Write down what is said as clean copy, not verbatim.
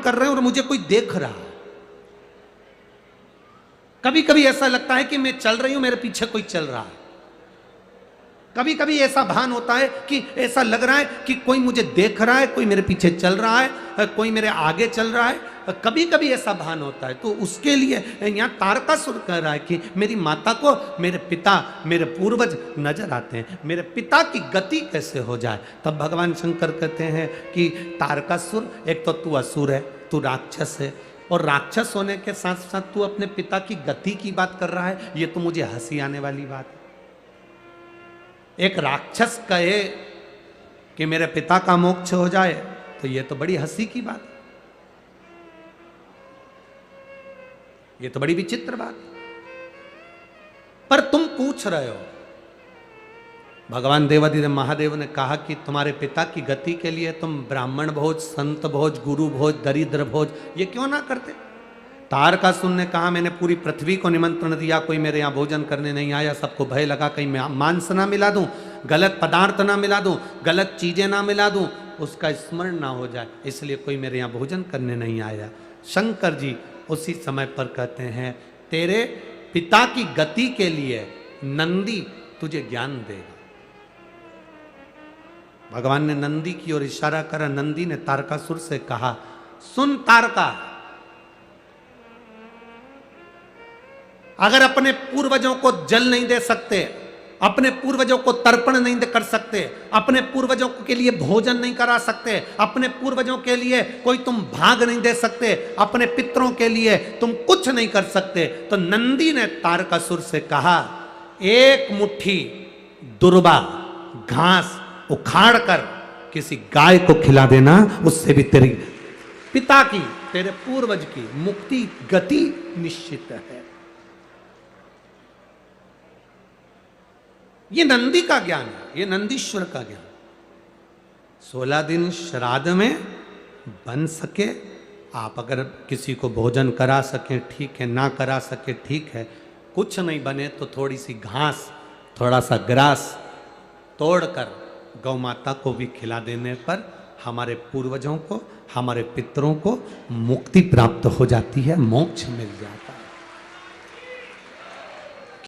कर रहे हैं और मुझे कोई देख रहा है। कभी कभी ऐसा लगता है कि मैं चल रही हूं, मेरे पीछे कोई चल रहा है। कभी कभी ऐसा भान होता है कि ऐसा लग रहा है कि कोई मुझे देख रहा है, कोई मेरे पीछे चल रहा है, कोई मेरे आगे चल रहा है। कभी कभी ऐसा भान होता है। तो उसके लिए यहाँ तारकासुर कह रहा है कि मेरी माता को मेरे पिता, मेरे पूर्वज नजर आते हैं, मेरे पिता की गति कैसे हो जाए। तब भगवान शंकर कहते हैं कि तारकासुर, एक तो तू असुर है, तू राक्षस है, और राक्षस होने के साथ साथ तू अपने पिता की गति की बात कर रहा है। ये तो मुझे हंसी आने वाली बात है। एक राक्षस कहे कि मेरे पिता का मोक्ष हो जाए, तो ये तो बड़ी हंसी की बात है, ये तो बड़ी विचित्र बात है। पर तुम पूछ रहे हो, भगवान देवाधिदेव महादेव ने कहा कि तुम्हारे पिता की गति के लिए तुम ब्राह्मण भोज, संत भोज, गुरु भोज, दरिद्र भोज ये क्यों ना करते। तारकासुर ने कहा मैंने पूरी पृथ्वी को निमंत्रण दिया, कोई मेरे यहाँ भोजन करने नहीं आया। सबको भय लगा कहीं मैं मांस ना मिला दूं, गलत पदार्थ ना मिला दूं, गलत चीजें ना मिला दूं, उसका स्मरण ना हो जाए, इसलिए कोई मेरे यहाँ भोजन करने नहीं आया। शंकर जी उसी समय पर कहते हैं तेरे पिता की गति के लिए नंदी तुझे ज्ञान देगा। भगवान ने नंदी की ओर इशारा करा। नंदी ने तारकासुर से कहा सुन तारका, अगर अपने पूर्वजों को जल नहीं दे सकते, अपने पूर्वजों को तर्पण नहीं कर सकते, अपने पूर्वजों के लिए भोजन नहीं करा सकते, अपने पूर्वजों के लिए कोई तुम भाग नहीं दे सकते, अपने पितरों के लिए तुम कुछ नहीं कर सकते, तो नंदी ने तारकासुर से कहा एक मुट्ठी दुर्बा घास उखाड़ कर किसी गाय को खिला देना, उससे भी तेरी पिता की, तेरे पूर्वज की मुक्ति गति निश्चित है। ये नंदी का ज्ञान है, ये नंदीश्वर का ज्ञान। 16 दिन श्राद्ध में बन सके, आप अगर किसी को भोजन करा सकें ठीक है, ना करा सके ठीक है, कुछ नहीं बने तो थोड़ी सी घास, थोड़ा सा ग्रास तोड़कर गौ माता को भी खिला देने पर हमारे पूर्वजों को, हमारे पितरों को मुक्ति प्राप्त हो जाती है, मोक्ष मिल जाता है।